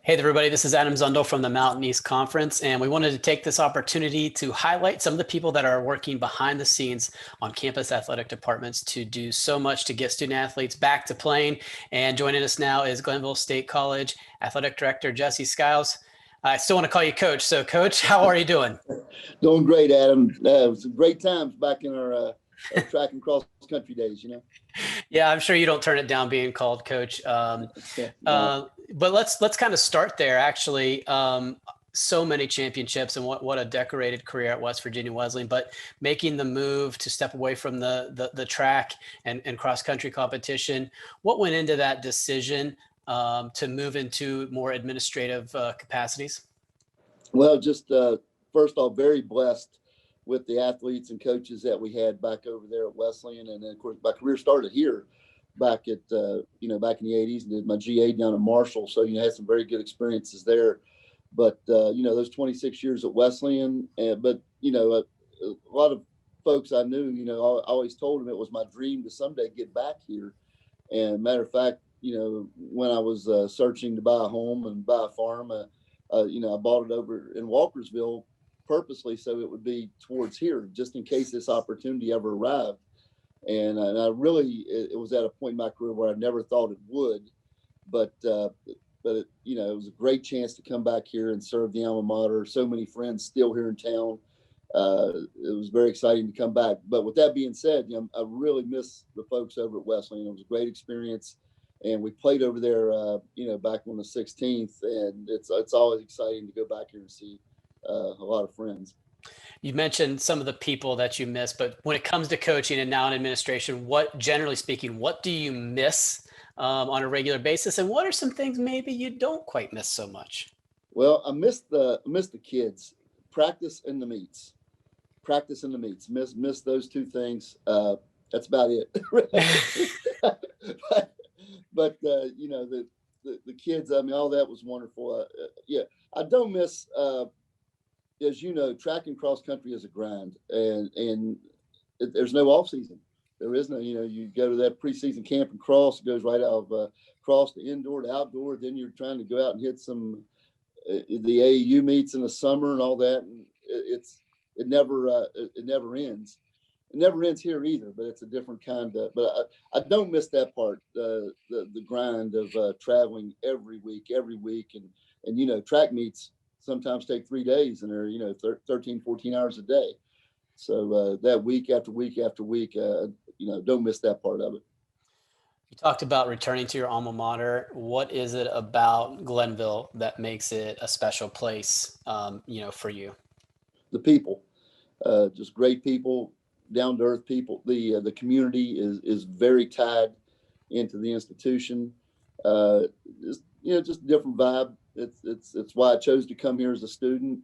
Hey there, everybody, this is Adam Zundel from the Mountain East Conference, and we wanted to take this opportunity to highlight some of the people that are working behind the scenes on campus athletic departments to do so much to get student athletes back to playing. And joining us now is Glenville State College Athletic Director Jesse Skiles. I still want to call you Coach. So, Coach, how are you doing? Doing great, Adam. Some great times back in our track and cross country days. Yeah, I'm sure you don't turn it down being called Coach. No. But let's kind of start there. Actually, so many championships and what a decorated career at West Virginia Wesleyan. But making the move to step away from the track and cross country competition, what went into that decision to move into more administrative capacities? Well, just first off, very blessed with the athletes and coaches that we had back over there at Wesleyan, and then of course my career started here back at back in the '80s, and did my GA down in Marshall. So had some very good experiences there. But those 26 years at Wesleyan, but a lot of folks I knew, I always told them it was my dream to someday get back here. And matter of fact, when I was searching to buy a home and buy a farm, I bought it over in Walkersville purposely so it would be towards here, just in case this opportunity ever arrived. And I really, it was at a point in my career where I never thought it would, but it was a great chance to come back here and serve the alma mater. So many friends still here in town. It was very exciting to come back. But with that being said, I really miss the folks over at Wesleyan. It was a great experience, and we played over there, back on the 16th, and it's always exciting to go back here and see a lot of friends. You mentioned some of the people that you miss, but when it comes to coaching and now in administration, generally speaking, what do you miss on a regular basis, and what are some things maybe you don't quite miss so much? Well, I miss the kids. Practice and the meets. Practice and the meets. Miss those two things. That's about it. but the kids. I mean, all that was wonderful. Yeah, I don't miss. As you know, track and cross country is a grind, and there's no off season. There is no, you go to that preseason camp and cross. It goes right out of cross to indoor to outdoor. Then you're trying to go out and hit some the AAU meets in the summer and all that. And it never ends. It never ends here either, but it's a different kind of. But I don't miss that part. The grind of traveling every week, and track meets sometimes take 3 days, and they're 13, 14 hours a day. So that week after week after week, don't miss that part of it. You talked about returning to your alma mater. What is it about Glenville that makes it a special place, for you? The people, just great people, down to earth people. The community is very tied into the institution. Just a different vibe. It's why I chose to come here as a student,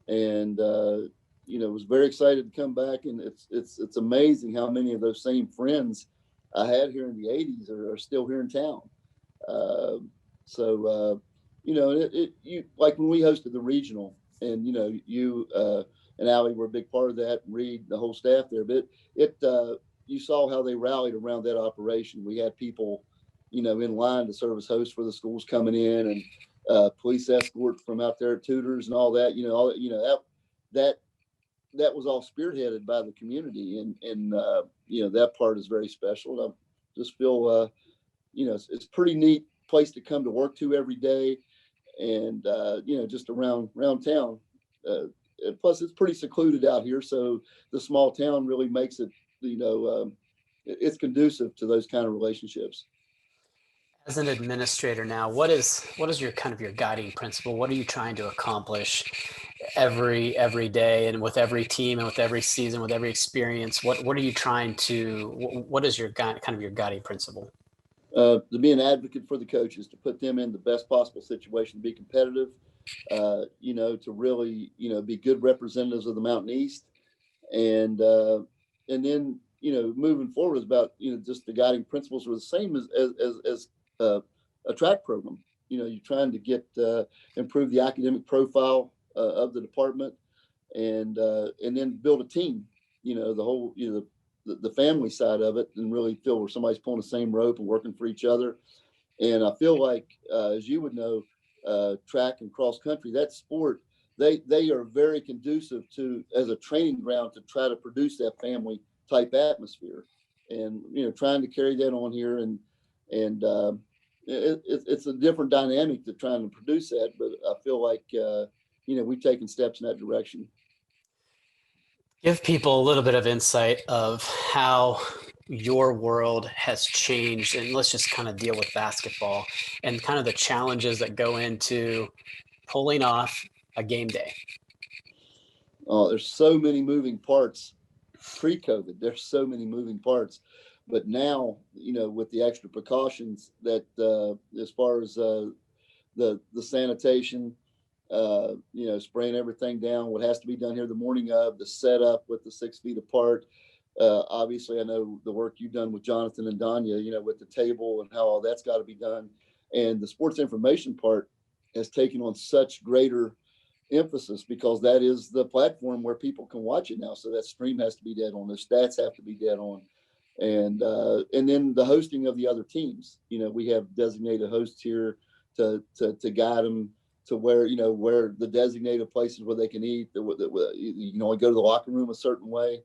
and was very excited to come back. And it's amazing how many of those same friends I had here in the '80s are still here in town. You like when we hosted the regional, and you and Allie were a big part of that, and Reed, the whole staff there. But you saw how they rallied around that operation. We had people, in line to serve as hosts for the schools coming in, and police escort from out there, tutors and all that. That was all spearheaded by the community, and that part is very special. And I just feel it's pretty neat place to come to work to every day, and just around town. And plus, it's pretty secluded out here, so the small town really makes it. It's conducive to those kind of relationships. As an administrator now, what is your your guiding principle? What are you trying to accomplish every day, and with every team, and with every season, with every experience? What are you trying to? What is your your guiding principle? To be an advocate for the coaches, to put them in the best possible situation, to be competitive, to really, be good representatives of the Mountain East, and then, moving forward is about, just the guiding principles are the same as a track program. You're trying to get improve the academic profile of the department, and then build a team. The whole, the family side of it, and really feel where somebody's pulling the same rope and working for each other. And I feel like, as you would know, track and cross country, that sport, they are very conducive to as a training ground to try to produce that family type atmosphere, and trying to carry that on here, and it's a different dynamic to trying to produce that, but I feel like we've taken steps in that direction. Give people a little bit of insight of how your world has changed, and let's just kind of deal with basketball and kind of the challenges that go into pulling off a game day. There's so many moving parts. Pre-COVID, there's so many moving parts, but now with the extra precautions that as far as the sanitation, spraying everything down, what has to be done here the morning of, the setup with the 6 feet apart. Obviously, I know the work you've done with Jonathan and Danya, with the table and how all that's got to be done. And the sports information part has taken on such greater emphasis because that is the platform where people can watch it now. So that stream has to be dead on. The stats have to be dead on. And then the hosting of the other teams. We have designated hosts here to guide them to where where the designated places where they can eat. You can only go to the locker room a certain way.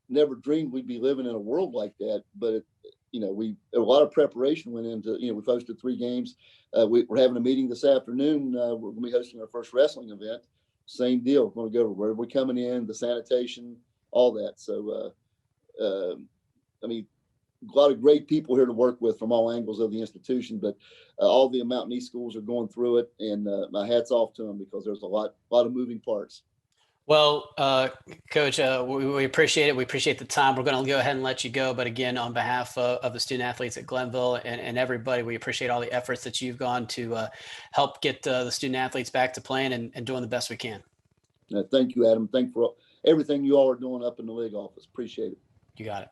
Never dreamed we'd be living in a world like that, but a lot of preparation went into. We've hosted 3 games. We're having a meeting this afternoon. We're going to be hosting our first wrestling event. Same deal. We're going to go to where we're coming in, the sanitation, all that. So, a lot of great people here to work with from all angles of the institution, but all the Mountain East schools are going through it, and my hat's off to them because there's a lot of moving parts. Well, Coach, we appreciate it. We appreciate the time. We're going to go ahead and let you go. But again, on behalf of the student athletes at Glenville and everybody, we appreciate all the efforts that you've gone to help get the student athletes back to playing and doing the best we can. Thank you, Adam. Thank you for everything you all are doing up in the league office. Appreciate it. You got it.